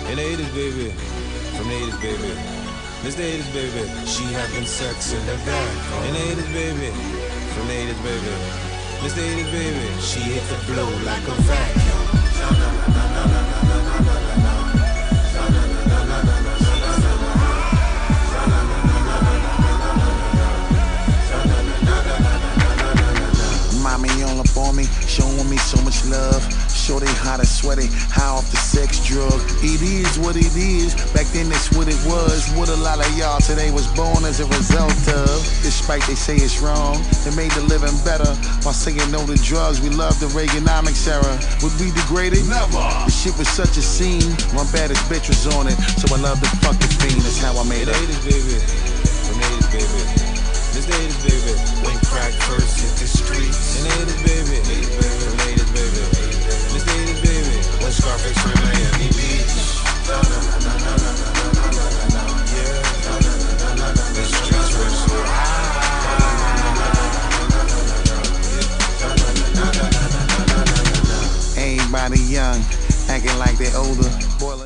In the 80s, baby. From the 80s, baby. This the 80s, baby. She having sex in the back. In the 80s, baby. From the 80s, baby. This the 80s, baby. She hit the blow like a vacuum. Mommy all up on me, showing me so much love. Shorty hot and sweaty, high off the sex drug. It is what it is, back then that's what it was. What a lot of y'all today was born as a result of. Despite they say it's wrong, it made the living better. While saying no to drugs, we love the Reaganomics era. Would we degrade it? Never. The shit was such a scene, my baddest bitch was on it. So I love the fucking fiend, that's how I made it. In the 80s, baby. From the 80s, baby. This the 80s, baby. When crack first hit the streets. In the 80s, baby. From the 80s, baby. This the 80s, baby. When Scarface from Miami Beach. Yeah. The streets were so high. Everybody young, acting like they older. Boiling